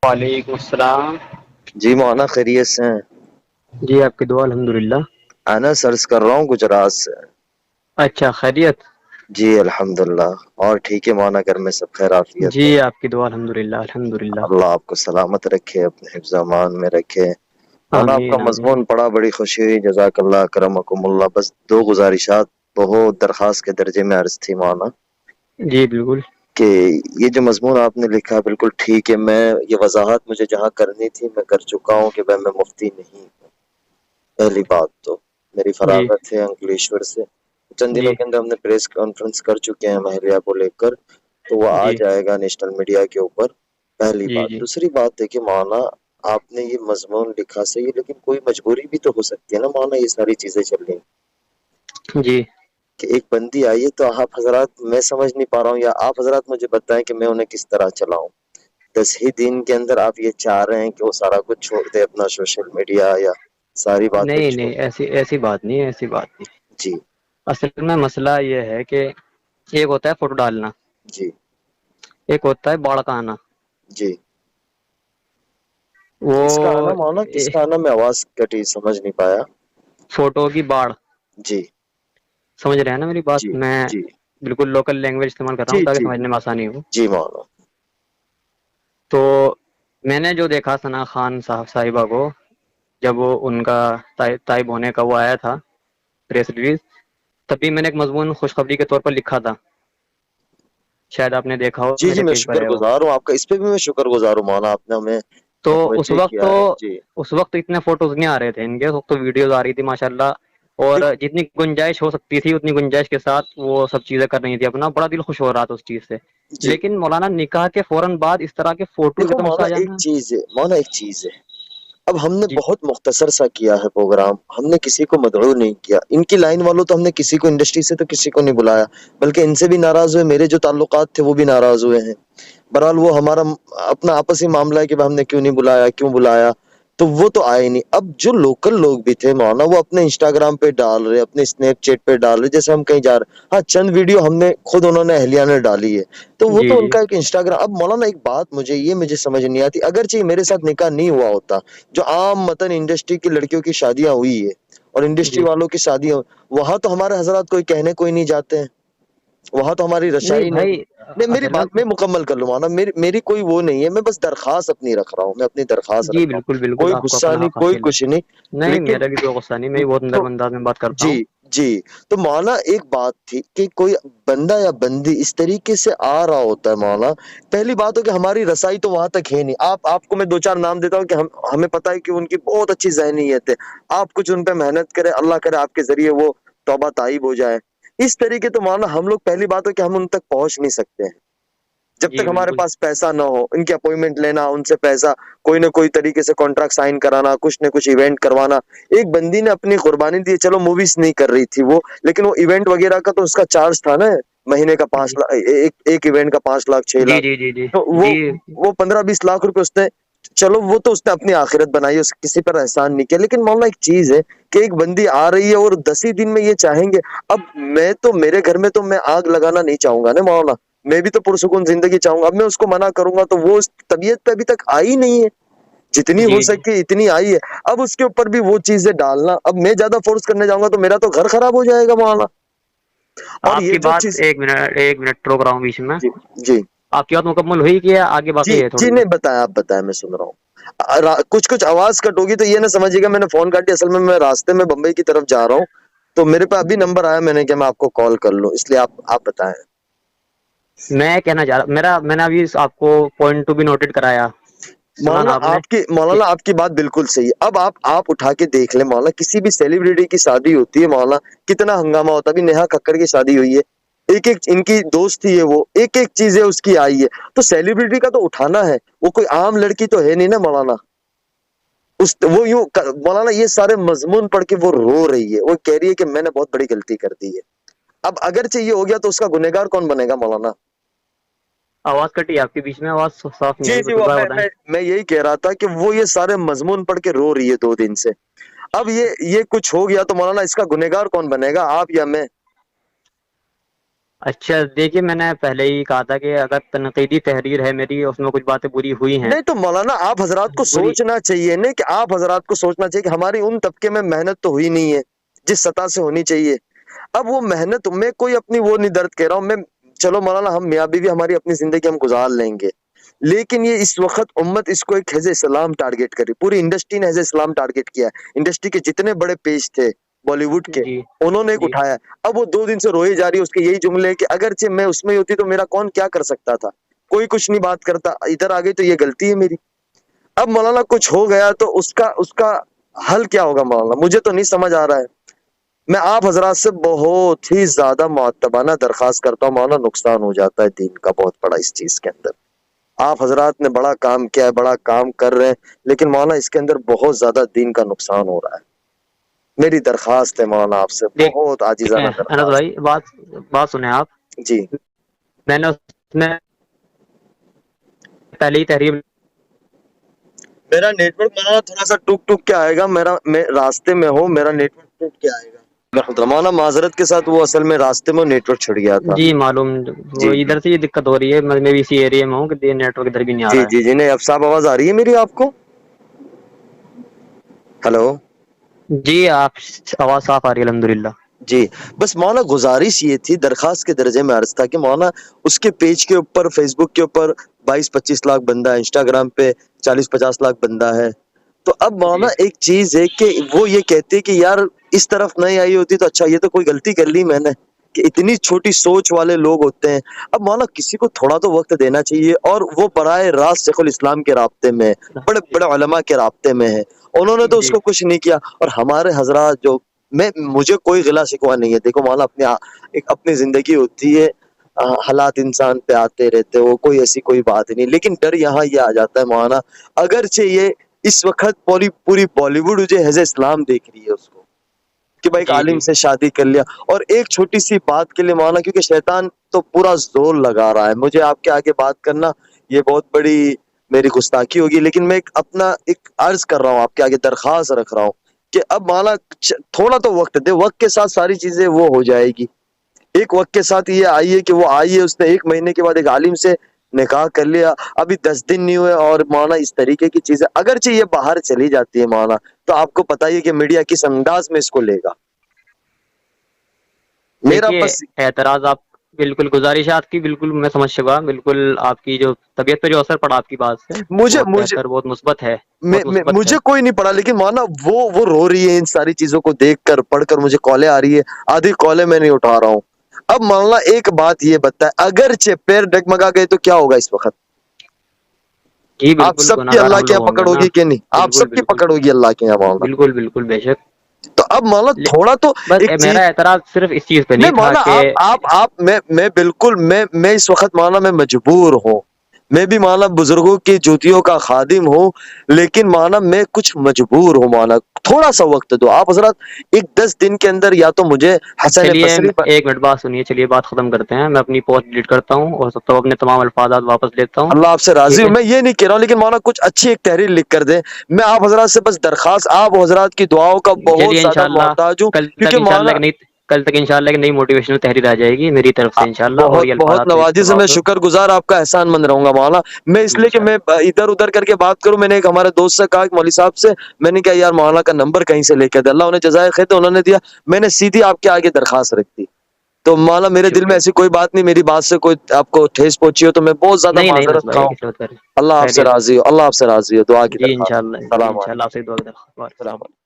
وعلیکم السلام. جی مولانا خیریت سے ہیں؟ جی آپ کی دعا الحمدللہ. انس عرض کر رہا ہوں گجرات سے. اچھا خیریت. جی الحمدللہ. اور ٹھیک ہے مولانا، گھر میں سب خیر عافیت جی ہے؟ آپ کی دعا الحمدللہ الحمدللہ. اللہ آپ کو سلامت رکھے، اپنے حفظ امان میں رکھے. مولانا آپ کا آمین آمین. مضمون پڑھا، بڑی خوشی ہوئی، جزاک اللہ کرمکم اللہ. بس دو گزارشات بہت درخواست کے درجے میں عرض تھی مولانا، جی بالکل. کہ یہ جو مضمون آپ نے لکھا بالکل ٹھیک ہے. میں یہ وضاحت مجھے جہاں کرنی تھی میں کر چکا ہوں کہ میں مفتی نہیں ہوں. پہلی بات تو میری جی فراغت ہے انکلیشور سے. چند دنوں جی کے اندر ہم نے پریس کانفرنس کر چکے ہیں ماہریہ کو لے کر، تو وہ آ جی جائے گا نیشنل میڈیا کے اوپر. پہلی جی بات. جی دوسری بات ہے کہ مولانا آپ نے یہ مضمون لکھا صحیح ہے، لیکن کوئی مجبوری بھی تو ہو سکتی ہے نا مولانا. یہ ساری چیزیں چل رہی جی کہ ایک بندی آئی ہے، تو آپ حضرات میں سمجھ نہیں پا رہا ہوں، یا آپ حضرات مجھے بتائیں کہ میں انہیں کس طرح چلاؤں. 10 ہی دن کے اندر آپ یہ چاہ رہے ہیں کہ وہ سارا کچھ چھوڑ دے، اپنا سوشل میڈیا یا ساری باتیں نہیں چھوڑ. نہیں، ایسی بات نہیں، ایسی بات نہیں. جی اصل میں مسئلہ یہ ہے کہ ایک ہوتا ہے فوٹو ڈالنا، جی ایک ہوتا ہے باڑ کا آنا. جی. کس کا آنا وہ مولانا، کس کا آنا؟ میں آواز کٹی، سمجھ نہیں پایا. فوٹو کی باڑ. جی سمجھ رہے ہیں نا میری بات؟ جی میں جی بالکل لوکل لینگویج استعمال کر رہا جی ہوں تاکہ جی سمجھنے میں آسانی ہو. جی مولانا. تو میں نے جو دیکھا ثنا خان صاحبہ کو، جب وہ ان کا تائب ہونے کا وہ آیا تھا پریس ریلیز، تبھی میں نے ایک مضمون خوشخبری کے طور پر لکھا تھا، شاید آپ نے دیکھا ہو، جی جی میرے میں پیج پر شکر ہے وہ. گزار ہوں آپ کا، اس پہ بھی میں شکر گزار ہوں مولانا، آپ نے ہمیں تو متوجہ کیا ہے. جی اس وقت اتنے فوٹوز نہیں آ رہے تھے ان کے، اس وقت تو ویڈیوز آ رہی تھی ماشاء اللہ، اور دیکھ- جتنی گنجائش ہو سکتی تھی اتنی گنجائش کے ساتھ وہ سب چیزیں کر رہی تھی اپنا. بڑا دل خوش ہو رہا تھا اس چیز سے. جی لیکن مولانا نکاح کے فوراً بعد اس طرح کے فوٹوز دیکھو ایک دم مولانا آ ایک جانا. چیز ہے، مولانا ایک چیز ہے. اب ہم نے جی بہت مختصر سا کیا ہے پروگرام، ہم نے کسی کو مدعو نہیں کیا. ان کی لائن والوں تو ہم نے کسی کو انڈسٹری سے تو کسی کو نہیں بلایا، بلکہ ان سے بھی ناراض ہوئے. میرے جو تعلقات تھے وہ بھی ناراض ہوئے ہیں. بہرحال وہ ہمارا اپنا آپسی معاملہ ہے کہ ہم نے کیوں نہیں بلایا، کیوں بلایا، تو وہ تو آئے نہیں. اب جو لوکل لوگ بھی تھے مولانا، وہ اپنے انسٹاگرام پہ ڈال رہے، اپنے اسنیپ چیٹ پہ ڈال رہے جیسے ہم کہیں جا رہے. ہاں چند ویڈیو ہم نے خود، انہوں نے اہلیہ نے ڈالی ہے، تو وہ جی تو ان جی کا ایک انسٹاگرام. اب مولانا ایک بات مجھے سمجھ نہیں آتی، اگرچہ میرے ساتھ نکاح نہیں ہوا ہوتا، جو عام متن انڈسٹری کی لڑکیوں کی شادیاں ہوئی ہے اور انڈسٹری جی. والوں کی شادیاں، وہاں تو ہمارے حضرات کوئی کہنے کوئی نہیں جاتے ہیں، وہاں تو ہماری رسائی نہیں ہے. نہیں میری اصل بات میں مکمل کر لوں مولانا، میری کوئی وہ نہیں ہے، میں بس درخواست اپنی رکھ رہا ہوں، میں اپنی درخواست جی رکھ رہا بالکل ہوں. بالکل، کوئی آپ کو غصہ اپنا نہیں، حق کوئی حاصل ہے. کچھ نہیں. نہیں لیکن میرا بھی کوئی غصہ نہیں، میں بھی بہت تو نرم انداز میں بات کرتا جی ہوں. جی تو مولانا ایک بات تھی کہ کوئی بندہ یا بندی اس طریقے سے آ رہا ہوتا ہے مولانا. پہلی بات ہو کہ ہماری رسائی تو وہاں تک ہے نہیں. آپ کو میں 2 4 نام دیتا ہوں کہ ہمیں پتہ ہے کہ ان کی بہت اچھی ذہنیت ہے. آپ کچھ ان پہ محنت کرے، اللہ کرے آپ کے ذریعے وہ توبہ طائب ہو جائے. اس طریقے تو مولانا ہم لوگ، پہلی بات ہے کہ ہم ان تک پہنچ نہیں سکتے ہیں جب جی تک ہمارے بالکل. پاس پیسہ نہ ہو. ان کی اپوائنٹمنٹ لینا، ان سے پیسہ کوئی نہ کوئی طریقے سے کانٹریکٹ سائن کرانا، کچھ نہ کچھ ایونٹ کروانا. ایک بندی نے اپنی قربانی دی، چلو موویز نہیں کر رہی تھی وہ، لیکن وہ ایونٹ وغیرہ کا تو اس کا چارج تھا نا، مہینے کا جی 5 لاکھ، ایک ایونٹ کا 5 لاکھ 6 لاکھ. جی جی جی تو جی وہ 15 20 لاکھ روپے اس نے، چلو وہ تو اس نے اپنی آخرت بنائی، اس کسی پر احسان نہیں کیا. لیکن مولانا ایک چیز ہے کہ ایک بندی آ رہی ہے اور 10 ہی دن میں یہ چاہیں گے. اب میرے گھر میں تو میں آگ لگانا نہیں چاہوں گا نا مولانا، میں بھی تو پرسکون زندگی چاہوں گا. اب میں اس کو منع کروں گا تو وہ اس طبیعت پہ ابھی تک آئی نہیں ہے، جتنی ہو جی جی. سکے اتنی آئی ہے. اب اس کے اوپر بھی وہ چیزیں ڈالنا، اب میں زیادہ فورس کرنے جاؤں گا تو میرا تو گھر خراب ہو جائے گا مولانا. اور آپ یہ کی جو بات، چیز، ایک منٹ روک رہا ہوں بیچ میں. جی جی آپ کی بات مکمل ہوئی کہ آگے جی باقی ہے جی تھوڑی سی؟ نہیں بتایا، آپ بتائیں، میں سن رہا ہوں. کچھ آواز کٹ ہوگی تو یہ نہ سمجھیے گا میں نے فون کاٹ دیا، اصل میں راستے میں بمبئی کی طرف جا رہا ہوں، تو میرے پاس ابھی نمبر آیا، میں نے کہ میں آپ کو کال کر لوں، اس لیے آپ بتائیں. میں کہنا چاہ رہا، میں نے ابھی آپ کو پوائنٹ ٹو بھی نوٹڈ کرایا، سنا نا آپ نے؟ مولانا آپ کی بات بالکل صحیح ہے. اب آپ اٹھا کے دیکھ لیں مولانا، کسی بھی سیلیبریٹی کی شادی ہوتی ہے مولانا، کتنا ہنگامہ ہوتا ہے. ابھی نیہا ککڑ کی شادی ہوئی ہے، ایک ان کی دوست تھی ہے، وہ ایک چیزیں اس کی آئی ہے. تو سیلیبریٹی کا تو اٹھانا ہے، وہ کوئی عام لڑکی تو ہے نہیں نا مولانا. وہ یوں مولانا یہ سارے مضمون پڑھ کے وہ رو رہی ہے، وہ کہہ رہی ہے کہ میں نے بہت بڑی غلطی کر دی ہے. اب اگرچہ یہ ہو گیا تو اس کا گنہگار کون بنے گا مولانا؟ آواز کٹی آپ کے بیچ میں، آواز صاف نہیں جی آئی، جی وہ دوبارہ بتائیں. میں یہی کہہ رہا تھا کہ وہ یہ سارے مضمون پڑھ کے رو رہی ہے 2 دن سے. اب یہ کچھ ہو گیا تو مولانا اس کا گنہگار کون بنے گا، آپ یا میں؟ اچھا دیکھیے، میں نے پہلے ہی کہا تھا کہ اگر تنقیدی تحریر ہے میری، اس میں کچھ باتیں بری ہوئی ہیں، نہیں تو مولانا آپ حضرات کو بری، سوچنا چاہیے نہیں کہ آپ حضرات کو سوچنا چاہیے کہ ہماری ان طبقے میں محنت تو ہوئی نہیں ہے جس سطح سے ہونی چاہیے. اب وہ محنت میں کوئی اپنی وہ نہیں درد کہہ رہا ہوں میں. چلو مولانا ہم میاں بیوی ہماری اپنی زندگی ہم گزار لیں گے، لیکن یہ اس وقت امت اس کو ایک حزب اسلام ٹارگٹ کری، پوری انڈسٹری نے حزب اسلام ٹارگٹ کیا ہے. انڈسٹری کے جتنے بڑے پیج تھے بالی ووڈ کے، جی انہوں نے ایک جی اٹھایا. اب وہ 2 دن سے روئی جا رہی ہے اس کے یہی جملے کہ اگرچہ میں اس میں ہوتی تو میرا کون کیا کر سکتا تھا، کوئی کچھ نہیں بات کرتا، ادھر آ گئی تو یہ غلطی ہے میری. اب مولانا کچھ ہو گیا تو اس کا حل کیا ہوگا مولانا، مجھے تو نہیں سمجھ آ رہا ہے. میں آپ حضرات سے بہت ہی زیادہ معتبانہ درخواست کرتا ہوں مولانا، نقصان ہو جاتا ہے دین کا بہت بڑا اس چیز کے اندر. آپ حضرات نے بڑا کام کیا ہے، بڑا کام کر رہے ہیں، لیکن مولانا اس کے اندر بہت زیادہ دین کا نقصان ہو رہا ہے. میری درخواست ہے مولانا آپ سے، بہت دیکھیں عاجزانہ انس درخواست. بھائی، بات سنیں آپ. جی میں نے اس میں پہلے ہی تحریر، میرا نیٹ ورک مولانا تھوڑا سا ٹک ٹک کے آئے گا، میں راستے میں ہوں، میرا نیٹ ورک ٹک کے آئے گا. مولانا معذرت کے ساتھ، وہ اصل میں راستے میں نیٹ ورک چھڑ گیا تھا. جی معلوم، وہ جی جی ادھر سے یہ دقت ہو رہی ہے، میں بھی اسی ایریا میں ہوں کہ نیٹ ورک ادھر بھی نہیں آ جی رہا ہے. جی جی نہیں اب صاحب آواز آ رہی ہے میری آپ کو؟ ہلو جی آپ، آواز صاف آ رہی ہے الحمدللہ. جی. بس مولانا گزارش یہ تھی، درخواست کے درجے میں عرض تھا کہ مولانا اس کے پیج کے اوپر، فیس بک کے اوپر 22-25 لاکھ بندہ ہے، انسٹاگرام پہ 40-50 لاکھ بندہ ہے. تو اب مولانا جی ایک چیز ہے کہ وہ یہ کہتے کہ یار اس طرف نہیں آئی ہوتی تو اچھا، یہ تو کوئی غلطی کر لی میں نے کہ اتنی چھوٹی سوچ والے لوگ ہوتے ہیں. اب مولانا کسی کو تھوڑا تو وقت دینا چاہیے، اور وہ براہ راست شیخ الاسلام کے رابطے میں، بڑے بڑے علماء کے رابطے میں ہے، انہوں نے تو اس جی کو کچھ نہیں کیا. اور ہمارے حضرات جو، مجھے کوئی غلا شکوہ نہیں ہے، دیکھو مولانا اپنی زندگی ہوتی ہے، حالات انسان پہ آتے رہتے، وہ کوئی ایسی کوئی بات نہیں. لیکن ڈر یہاں یہ آ جاتا ہے مولانا، اگرچہ یہ اس وقت پوری بالی ووڈ جو حزب اسلام دیکھ رہی ہے اس کو کہ بھائی ایک جی عالم جی سے شادی کر لیا، اور ایک چھوٹی سی بات کے لیے مولانا، کیونکہ شیطان تو پورا زور لگا رہا ہے. مجھے آپ کے آگے بات کرنا یہ بہت بڑی میری گستاخی ہوگی، لیکن میں ایک عرض کر رہا ہوں، آپ کے آگے درخواست رکھ رہا ہوں کہ اب مولانا تھوڑا تو وقت دے، وقت کے ساتھ ساری چیزیں وہ ہو جائے گی. ایک وقت کے ساتھ یہ آئیے کہ وہ آئیے، اس نے 1 مہینے کے بعد ایک عالم سے نکاح کر لیا، ابھی 10 دن نہیں ہوئے، اور مولانا اس طریقے کی چیزیں اگرچہ یہ باہر چلی جاتی ہے مولانا، تو آپ کو پتہ ہی ہے کہ میڈیا کس انداز میں اس کو لے گا. میرا دیکھیے بس اعتراض آپ، بالکل گزارشات کی بالکل میں سمجھ چکا، بالکل آپ کی جو طبیعت پہ جو اثر پڑا آپ کی بات سے مجھے بہت مجھے بہتر، بہت مثبت ہے، بہت مثبت ہے. مجھے کوئی نہیں پڑا، لیکن مولانا وہ رو رہی ہے ان ساری چیزوں کو دیکھ کر، پڑھ کر. مجھے کالیں آ رہی ہے، آدھی کالیں میں نہیں اٹھا رہا ہوں. اب مولانا ایک بات یہ بتا ہے، اگرچہ پیر ڈگمگا گئے تو کیا ہوگا اس وقت؟ جی آپ بالکل، سب کی گناہ گار اللہ ہم کے لوگ یہاں ہوں پکڑ گے نا. ہوگی کہ نہیں؟ آپ بالکل سب کی بالکل پکڑ ہوگی اللہ کے یہاں مولانا. بالکل بالکل بے شک. تو اب مولانا تھوڑا تو بس ایک چیز، میرا اعتراض صرف اس چیز پہ نہیں نہیں تھا مولانا کہ آپ میں بالکل میں اس وقت مولانا میں مجبور ہوں، میں بھی مولانا بزرگوں کی جوتیوں کا خادم ہوں، لیکن مولانا میں کچھ مجبور ہوں. مولانا تھوڑا سا وقت دو آپ حضرات، ایک 10 دن کے اندر یا تو مجھے حسن چلیے بصری پر، 1 منٹ بات سنیے، چلیے بات ختم کرتے ہیں. میں اپنی پوسٹ ڈیلیٹ کرتا ہوں اور سب اپنے تمام الفاظات واپس لیتا ہوں. اللہ آپ سے راضی ٹھیک ہوں، ہے، میں یہ نہیں کہہ رہا ہوں، لیکن مولانا کچھ اچھی ایک تحریر لکھ کر دیں. میں آپ حضرات سے بس درخواست، آپ حضرات کی دعاؤں کا بہت چلیے زیادہ انشاءاللہ محتاج ہوں، کل تک کیونکہ انشاءاللہ مولانا ایک نئی کل تک انشاءاللہ ایک نئی موٹیویشنل تحریر آ جائے گی میری طرف سے انشاءاللہ، اور بہت یہ بہت الفاظات پہ نوازی سے، استفاء میں ہوگا شکر گزار آپ کا احسان مند رہوں گا مولانا. میں اس لیے کہ میں انشاءاللہ. ادھر ادھر کر کے بات کروں، میں نے ایک ہمارے دوست سے کہا، مولوی صاحب سے میں نے کہا یار مولانا کا نمبر کہیں سے لے کے دے، اللہ انہیں جزائے خیر تو انہوں نے دیا، میں نے سیدھی آپ کے آگے درخواست رکھ دی. تو مولانا میرے دل میں شکریہ. ایسی کوئی بات نہیں، میری بات سے کوئی آپ کو ٹھیس پہنچی ہو تو میں بہت زیادہ نہیں نہیں بس معذرت بھائی، خواہ ہوں. کسی بات کر اللہ آپ سے خیریت. راضی ہو، اللہ آپ سے راضی ہو. دعا کی جی درخواست. انشاءاللہ، جی السلام انشاءاللہ علیکم. آپ سے دعا کرتا ہوں. السلام علیکم.